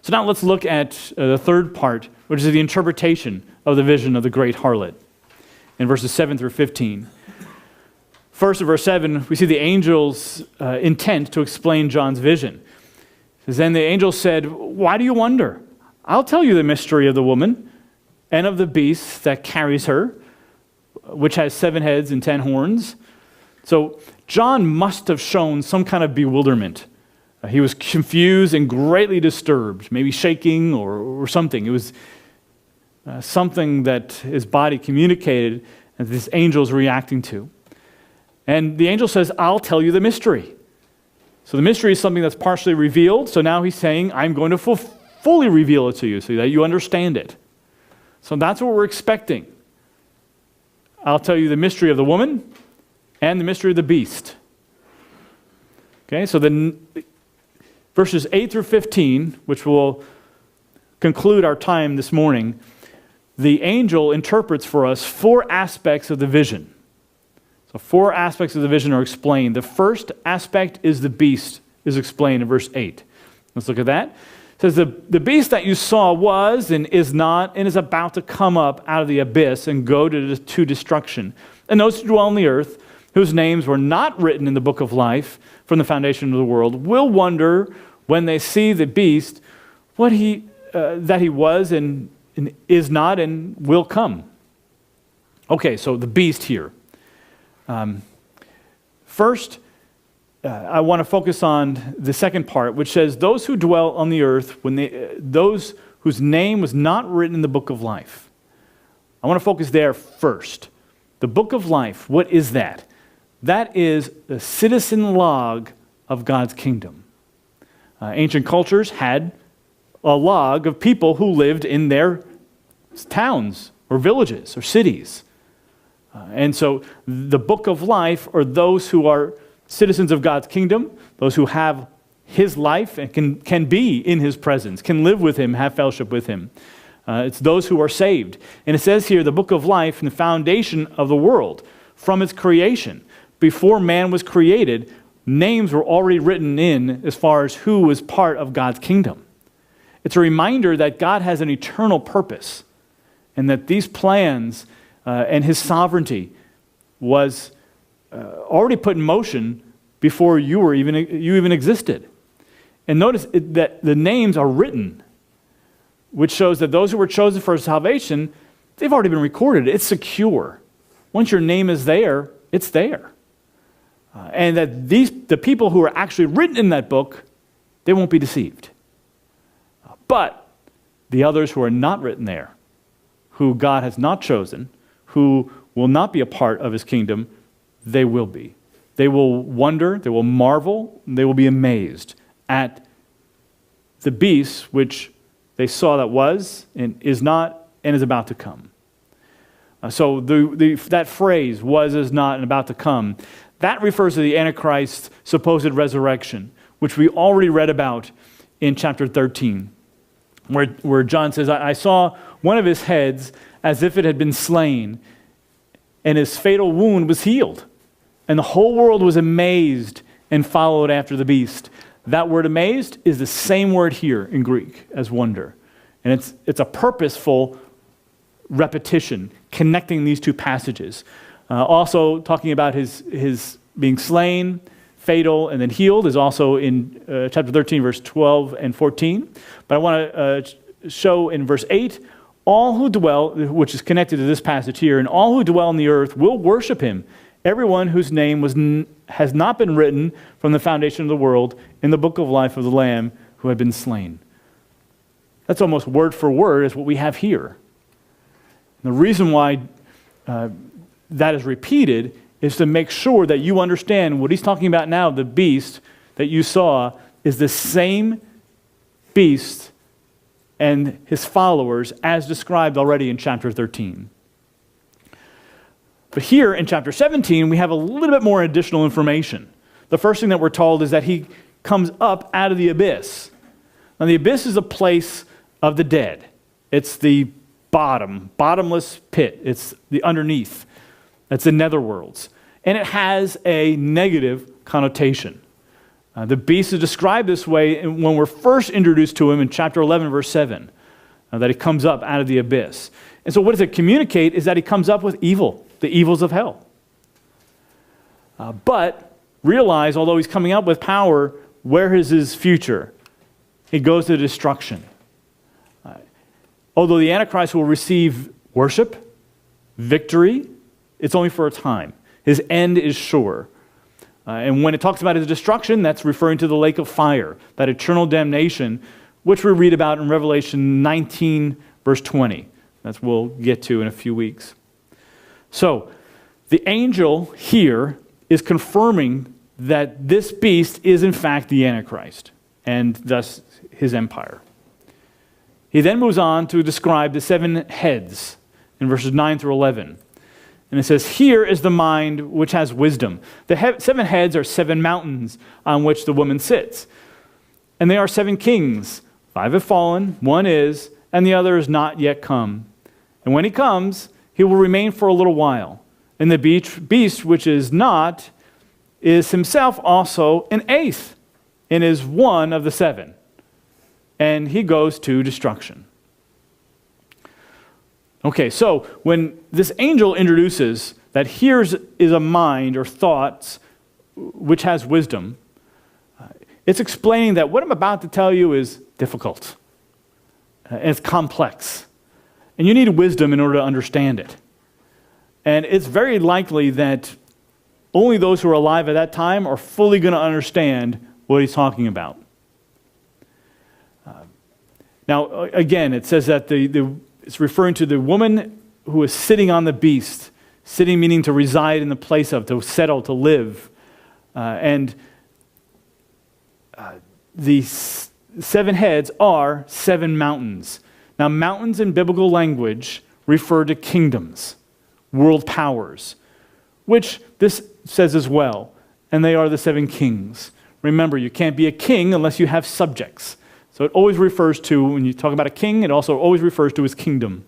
So now let's look at the third part, which is the interpretation of the vision of the great harlot in verses 7 through 15. First, in verse 7, we see the angel's intent to explain John's vision. It says, "Then the angel said, 'Why do you wonder? I'll tell you the mystery of the woman and of the beast that carries her, which has 7 heads and 10 horns.'" So John must have shown some kind of bewilderment. He was confused and greatly disturbed, maybe shaking or something. It was something that his body communicated and this angel is reacting to. And the angel says, "I'll tell you the mystery." So the mystery is something that's partially revealed. So now he's saying, I'm going to fully reveal it to you so that you understand it. So that's what we're expecting. I'll tell you the mystery of the woman and the mystery of the beast. Okay, so then verses 8 through 15, which will conclude our time this morning, the angel interprets for us 4 aspects of the vision. So 4 aspects of the vision are explained. The first aspect is the beast is explained in verse 8. Let's look at that. It says, the beast that you saw was and is not and is about to come up out of the abyss and go to destruction. And those who dwell on the earth, whose names were not written in the book of life from the foundation of the world, will wonder when they see the beast what that he was and is not and will come. Okay, so the beast here. First, I want to focus on the second part, which says, those who dwell on the earth, those whose name was not written in the book of life. I want to focus there first. The book of life, what is that? That is the citizen log of God's kingdom. Ancient cultures had a log of people who lived in their towns or villages or cities. And so the book of life are those who are citizens of God's kingdom, those who have his life and can be in his presence, can live with him, have fellowship with him. It's those who are saved. And it says here, the book of life and the foundation of the world, from its creation. Before man was created, names were already written in as far as who was part of God's kingdom. It's a reminder that God has an eternal purpose and that these plans and his sovereignty was already put in motion before you even existed. And notice that the names are written, which shows that those who were chosen for salvation, they've already been recorded. It's secure. Once your name is there, it's there. And that the people who are actually written in that book, they won't be deceived. But the others who are not written there, who God has not chosen, who will not be a part of his kingdom, they will be. They will wonder, they will marvel, they will be amazed at the beast which they saw that was and is not and is about to come. So that phrase, was, is not, and about to come, that refers to the Antichrist's supposed resurrection, which we already read about in chapter 13, where John says, I saw one of his heads as if it had been slain, and his fatal wound was healed. And the whole world was amazed and followed after the beast. That word amazed is the same word here in Greek as wonder. And it's a purposeful repetition, connecting these two passages. Also talking about his being slain, fatal, and then healed is also in chapter 13, verse 12 and 14. But I want to show in verse 8, all who dwell, which is connected to this passage here, and all who dwell on the earth will worship him, everyone whose name has not been written from the foundation of the world in the book of life of the Lamb who had been slain. That's almost word for word is what we have here. And the reason why that is repeated is to make sure that you understand what he's talking about now, the beast that you saw is the same beast and his followers as described already in chapter 13. But here in chapter 17, we have a little bit more additional information. The first thing that we're told is that he comes up out of the abyss. Now the abyss is a place of the dead. It's the bottomless pit. It's the underneath. It's the netherworlds. And it has a negative connotation. The beast is described this way when we're first introduced to him in chapter 11, verse 7, that he comes up out of the abyss. And so what does it communicate is that he comes up with evil, the evils of hell. But realize, although he's coming up with power, where is his future? He goes to destruction. Although the Antichrist will receive worship, victory, it's only for a time. His end is sure. And when it talks about his destruction, that's referring to the lake of fire, that eternal damnation, which we read about in Revelation 19, verse 20. That's what we'll get to in a few weeks. So, the angel here is confirming that this beast is in fact the Antichrist, and thus his empire. He then moves on to describe the 7 heads in verses 9 through 11. And it says, here is the mind which has wisdom. The 7 heads are 7 mountains on which the woman sits. And they are 7 kings. 5 have fallen, 1 is, and the other is not yet come. And when he comes, he will remain for a little while. And the beast which is not is himself also an 8th, and is one of the 7. And he goes to destruction. Okay, so when this angel introduces that here's is a mind or thoughts which has wisdom, it's explaining that what I'm about to tell you is difficult. And it's complex. And you need wisdom in order to understand it. And it's very likely that only those who are alive at that time are fully going to understand what he's talking about. Now, again, it says that it's referring to the woman who is sitting on the beast. Sitting meaning to reside in the place of, to settle, to live. And the 7 heads are 7 mountains. Now, mountains in biblical language refer to kingdoms, world powers, which this says as well. And they are the 7 kings. Remember, you can't be a king unless you have subjects. So it always refers to, when you talk about a king, it also always refers to his kingdom.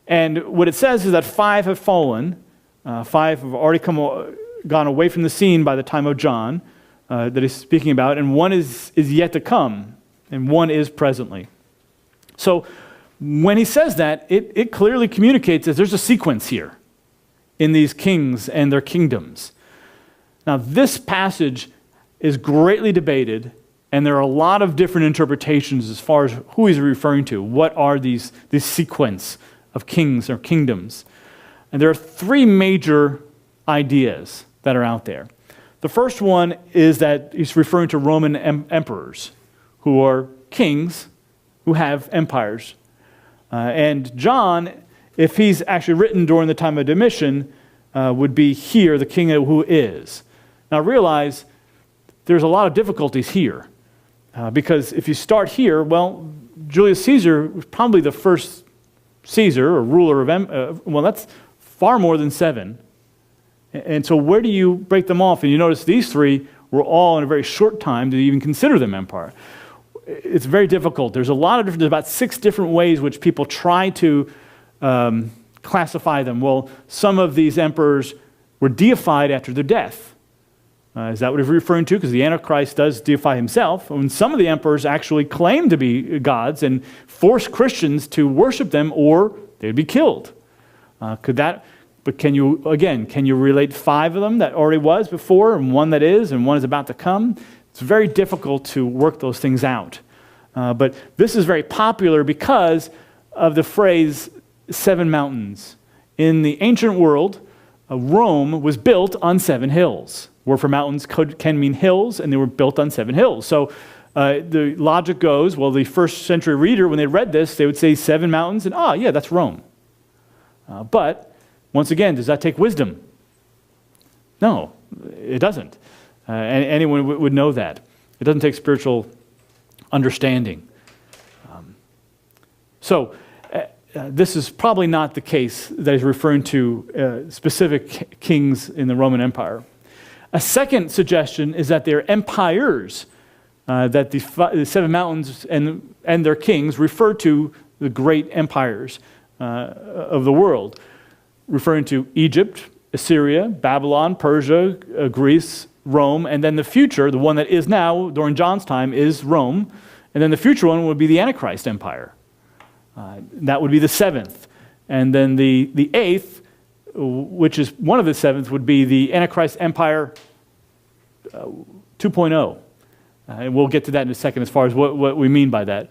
And what it says is that 5 have fallen. 5 have already gone away from the scene by the time of John that he's speaking about, and 1 is yet to come, and 1 is presently. So when he says that, it clearly communicates that there's a sequence here in these kings and their kingdoms. Now, this passage is greatly debated, and there are a lot of different interpretations as far as who he's referring to. What are these sequence of kings or kingdoms? And there are 3 major ideas that are out there. The first one is that he's referring to Roman emperors who are kings who have empires. And John, if he's actually written during the time of Domitian, would be here, the king who is. Now realize there's a lot of difficulties here. Because if you start here, well, Julius Caesar was probably the first Caesar or ruler of, well, that's far more than 7. And so where do you break them off? And you notice these 3 were all in a very short time to even consider them empire. It's very difficult. There's a lot of different, there's about 6 different ways which people try to classify them. Well, some of these emperors were deified after their death. Is that what he's referring to? Because the Antichrist does deify himself. And some of the emperors actually claim to be gods and force Christians to worship them or they'd be killed. But can you relate 5 of them that already was before and 1 that is and 1 is about to come? It's very difficult to work those things out. But this is very popular because of the phrase 7 mountains. In the ancient world, Rome was built on 7 hills. Word for mountains can mean hills, and they were built on 7 hills. So the logic goes, well, the first century reader, when they read this, they would say 7 mountains, and yeah, that's Rome. But, once again, does that take wisdom? No, it doesn't. Anyone would know that. It doesn't take spiritual understanding. This is probably not the case that he's referring to specific kings in the Roman Empire. A second suggestion is that they're empires, that the 7 mountains and their kings refer to the great empires of the world, referring to Egypt, Assyria, Babylon, Persia, Greece, Rome, and then the future, the one that is now during John's time, is Rome, and then the future one would be the Antichrist Empire. That would be the seventh. And then the eighth, which is one of the seventh, would be the Antichrist Empire 2.0. And we'll get to that in a second as far as what we mean by that.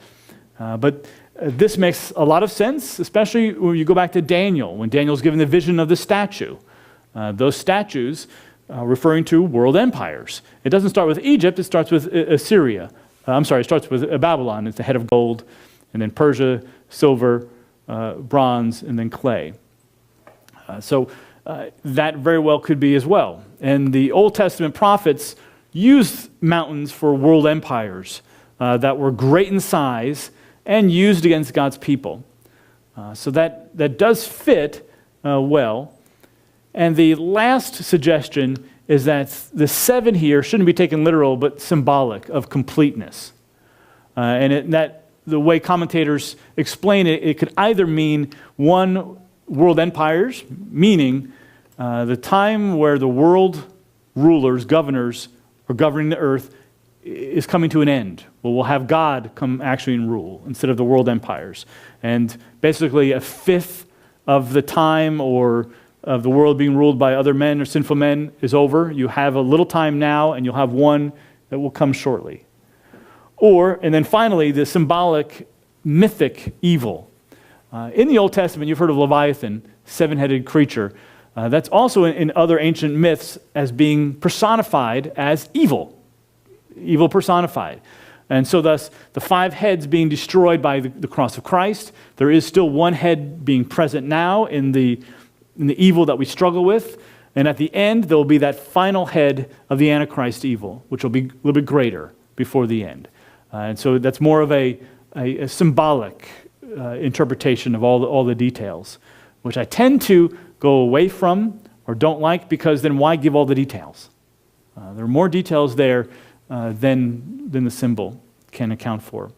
But this makes a lot of sense, especially when you go back to Daniel, when Daniel's given the vision of the statue. Those statues referring to world empires. It doesn't start with Egypt, it starts with Assyria. It starts with Babylon. It's the head of gold, and then Persia, silver, bronze, and then clay. So that very well could be as well. And the Old Testament prophets used mountains for world empires that were great in size and used against God's people. So that does fit well. And the last suggestion is that the seven here shouldn't be taken literal, but symbolic of completeness. The way commentators explain it, it could either mean one, world empires, meaning the time where the world rulers, governors, are governing the earth is coming to an end. Well, we'll have God come actually and rule instead of the world empires. And basically a fifth of the time or of the world being ruled by other men or sinful men is over. You have a little time now, and you'll have one that will come shortly. And then finally, the symbolic, mythic evil. In the Old Testament, you've heard of Leviathan, seven-headed creature. That's also in other ancient myths as being personified as evil personified. And so thus, the five heads being destroyed by the cross of Christ, there is still one head being present now in the evil that we struggle with, and at the end, there will be that final head of the Antichrist evil, which will be a little bit greater before the end. And so that's more of a symbolic interpretation of all the details, which I tend to go away from or don't like, because then why give all the details? There are more details there than the symbol can account for.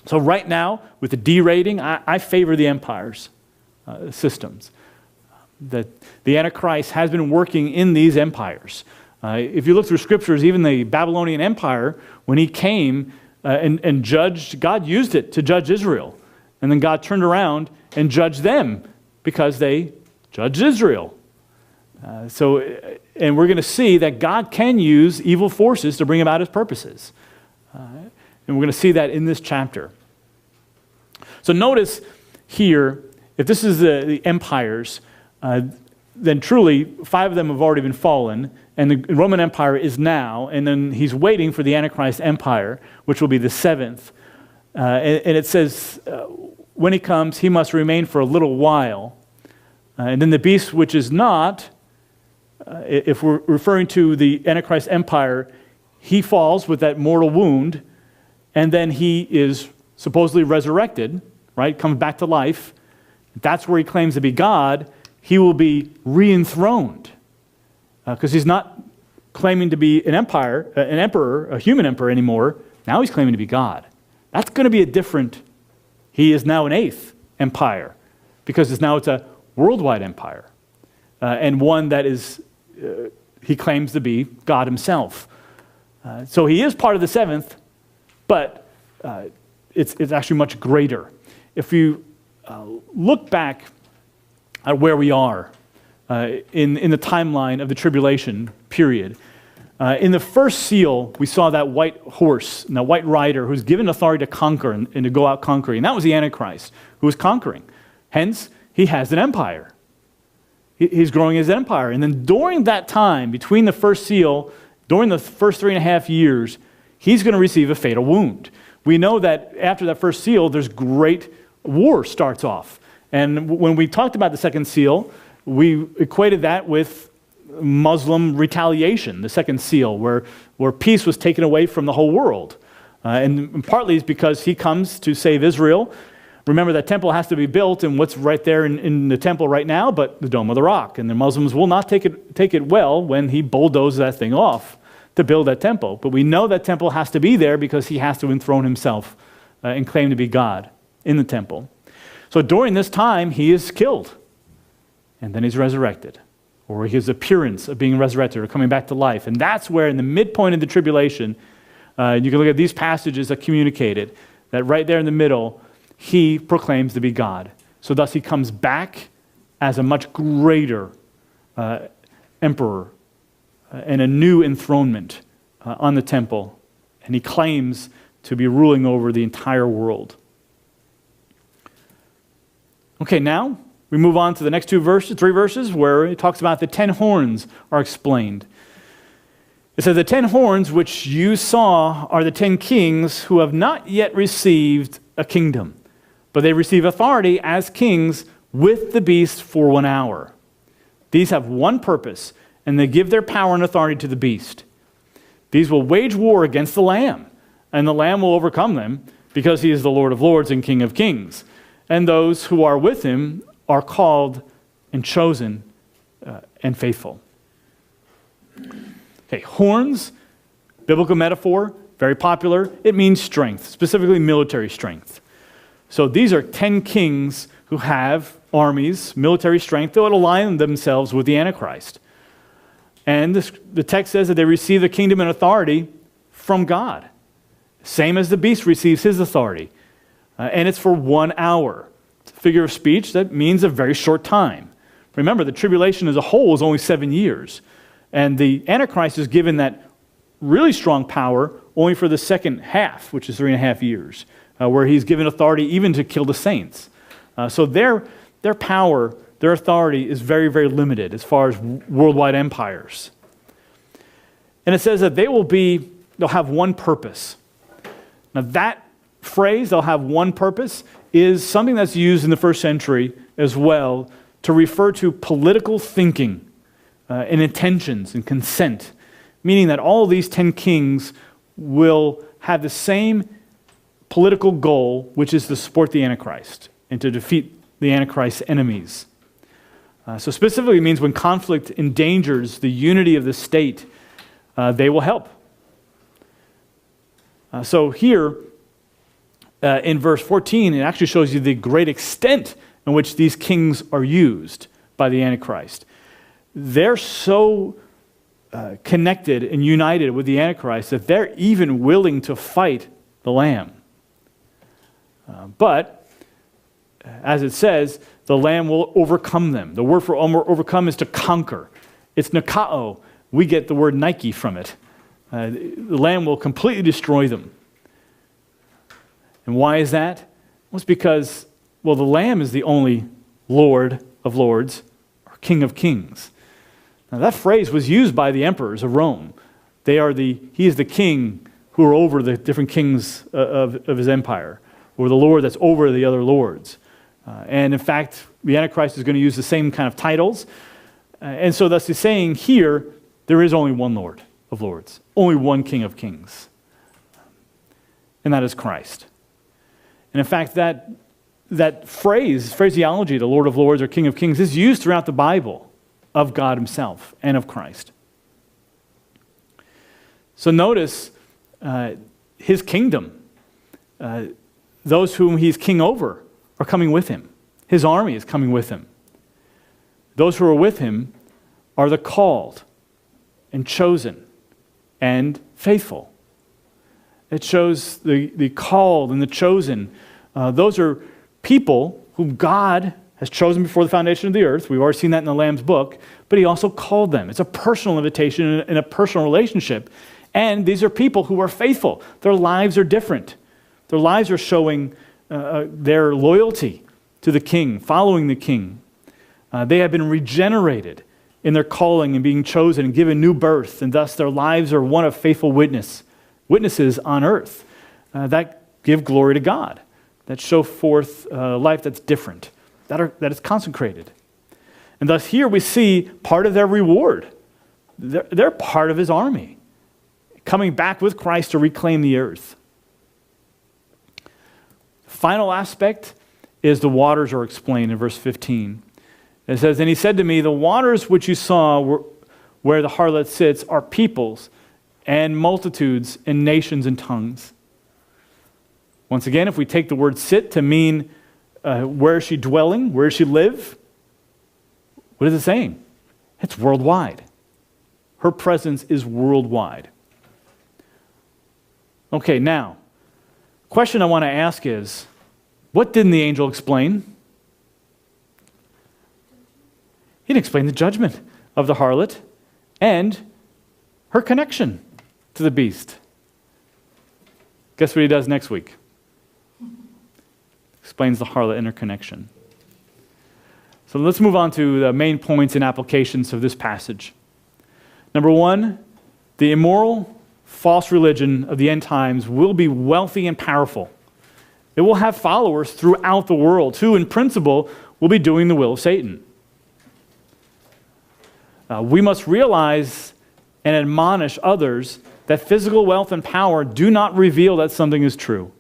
So right now, with the D rating, I favor the empires systems. That the Antichrist has been working in these empires. If you look through scriptures, even the Babylonian Empire, when he came and judged, God used it to judge Israel. And then God turned around and judged them because they judged Israel. And we're going to see that God can use evil forces to bring about his purposes. And we're going to see that in this chapter. So notice here, if this is the empires, then truly 5 of them have already been fallen, and the Roman Empire is now, and then he's waiting for the Antichrist Empire, which will be the 7th. And it says, when he comes, he must remain for a little while. And then the beast which is not, if we're referring to the Antichrist Empire, he falls with that mortal wound, and then he is supposedly resurrected, right? Comes back to life. That's where he claims to be God. He will be re-enthroned because he's not claiming to be an emperor, a human emperor anymore. Now he's claiming to be God. That's going to be he is now an 8th empire because it's a worldwide empire and one that is, he claims to be God himself. So he is part of the 7th, but it's actually much greater. If you look back at where we are in the timeline of the tribulation period. In the first seal, we saw that white horse and that white rider who's given authority to conquer and to go out conquering. And that was the Antichrist who was conquering. Hence, he has an empire. He's growing his empire. And then during that time, between the first seal, during the first 3.5 years, he's going to receive a fatal wound. We know that after that first seal, there's great war starts off. And when we talked about the second seal, we equated that with Muslim retaliation, the second seal, where peace was taken away from the whole world. And partly it's because he comes to save Israel. Remember, that temple has to be built, and what's right there in the temple right now, but the Dome of the Rock. And the Muslims will not take it well when he bulldozes that thing off to build that temple. But we know that temple has to be there because he has to enthrone himself and claim to be God in the temple. So during this time, he is killed, and then he's resurrected. or his appearance of being resurrected or coming back to life. And that's where in the midpoint of the tribulation, you can look at these passages that communicate it, that right there in the middle, he proclaims to be God. So thus he comes back as a much greater emperor and a new enthronement on the temple. And he claims to be ruling over the entire world. Okay, now we move on to the next three verses, where it talks about the 10 horns are explained. It says, the 10 horns which you saw are the 10 kings who have not yet received a kingdom, but they receive authority as kings with the beast for 1 hour. These have one purpose, and they give their power and authority to the beast. These will wage war against the Lamb, and the Lamb will overcome them, because he is the Lord of lords and King of kings. And those who are with him are called and chosen and faithful. Okay, horns, biblical metaphor, very popular. It means strength, specifically military strength. So these are 10 kings who have armies, military strength, that would align themselves with the Antichrist. And the text says that they receive the kingdom and authority from God, same as the beast receives his authority. And it's for 1 hour. It's a figure of speech that means a very short time. Remember, the tribulation as a whole is only 7 years. And the Antichrist is given that really strong power only for the second half, which is 3.5 years, where he's given authority even to kill the saints. So their power, their authority is very, very limited as far as worldwide empires. And it says that they'll have one purpose. Now that phrase, they'll have one purpose, is something that's used in the first century as well to refer to political thinking and intentions and consent, meaning that all these 10 kings will have the same political goal, which is to support the Antichrist and to defeat the Antichrist's enemies. So specifically it means when conflict endangers the unity of the state, they will help. So here, in verse 14, it actually shows you the great extent in which these kings are used by the Antichrist. They're so connected and united with the Antichrist that they're even willing to fight the Lamb. But, as it says, the Lamb will overcome them. The word for overcome is to conquer. It's nikao. We get the word Nike from it. The Lamb will completely destroy them. And why is that? Well, it's because, the Lamb is the only Lord of lords, or King of kings. Now, that phrase was used by the emperors of Rome. He is the king who are over the different kings of his empire, or the Lord that's over the other lords. And in fact, the Antichrist is going to use the same kind of titles. And so thus he's saying here, there is only one Lord of lords, only one King of kings. And that is Christ. And in fact, that phraseology, the Lord of lords or King of kings, is used throughout the Bible of God himself and of Christ. So notice his kingdom. Those whom he's king over are coming with him. His army is coming with him. Those who are with him are the called and chosen and faithful. It shows the called and the chosen. Those are people whom God has chosen before the foundation of the earth. We've already seen that in the Lamb's book. But he also called them. It's a personal invitation and a personal relationship. And these are people who are faithful. Their lives are different. Their lives are showing their loyalty to the king, following the king. They have been regenerated in their calling and being chosen and given new birth. And thus their lives are one of faithful witnesses on earth that give glory to God, that show forth life that's different, that is consecrated. And thus here we see part of their reward. They're part of his army, coming back with Christ to reclaim the earth. Final aspect is the waters are explained in verse 15. It says, "And he said to me, the waters which you saw where the harlot sits are peoples and multitudes and nations and tongues." Once again, if we take the word sit to mean where is she dwelling, where does she live? What is it saying? It's worldwide. Her presence is worldwide. Okay, now, question I want to ask is, what didn't the angel explain? He didn't explain the judgment of the harlot and her connection to the beast. Guess what he does next week? Explains the harlot and her connection. So let's move on to the main points and applications of this passage. Number one, the immoral, false religion of the end times will be wealthy and powerful. It will have followers throughout the world who, in principle, will be doing the will of Satan. We must realize and admonish others that physical wealth and power do not reveal that something is true,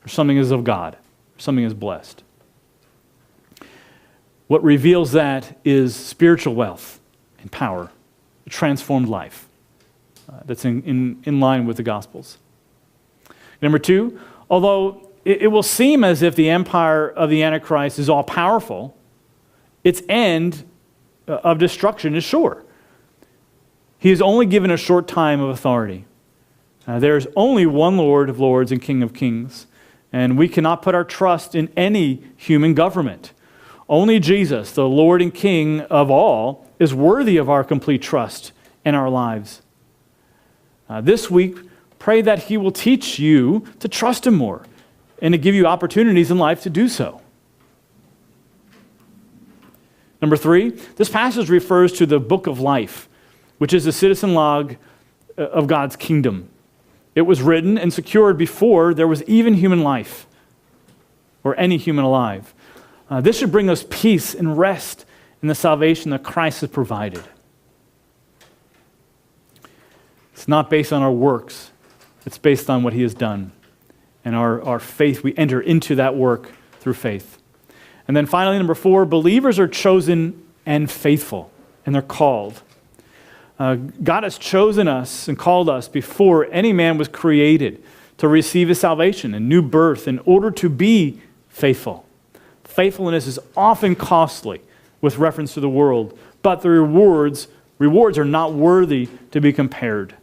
or something is of God, or something is blessed. What reveals that is spiritual wealth and power, a transformed life that's in line with the Gospels. Number two, although it will seem as if the empire of the Antichrist is all-powerful, its end of destruction is sure. He is only given a short time of authority. There is only one Lord of lords and King of kings, and we cannot put our trust in any human government. Only Jesus, the Lord and King of all, is worthy of our complete trust in our lives. This week, pray that He will teach you to trust Him more and to give you opportunities in life to do so. Number three, this passage refers to the book of life, which is the citizen log of God's kingdom. It was written and secured before there was even human life or any human alive. This should bring us peace and rest in the salvation that Christ has provided. It's not based on our works. It's based on what He has done. And our faith, we enter into that work through faith. And then finally, number four, believers are chosen and faithful, and they're called. God has chosen us and called us before any man was created to receive His salvation and new birth in order to be faithful. Faithfulness is often costly with reference to the world, but the rewards are not worthy to be compared.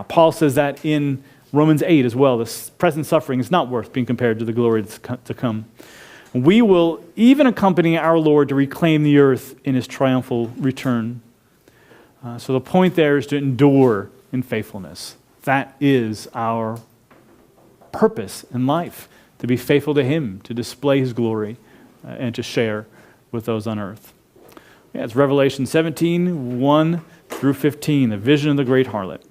Paul says that in Romans 8 as well. The present suffering is not worth being compared to the glory to come. We will even accompany our Lord to reclaim the earth in His triumphal return. So the point there is to endure in faithfulness. That is our purpose in life, to be faithful to Him, to display His glory, and to share with those on earth. Yeah, it's Revelation 17, 1 through 15, the vision of the great harlot.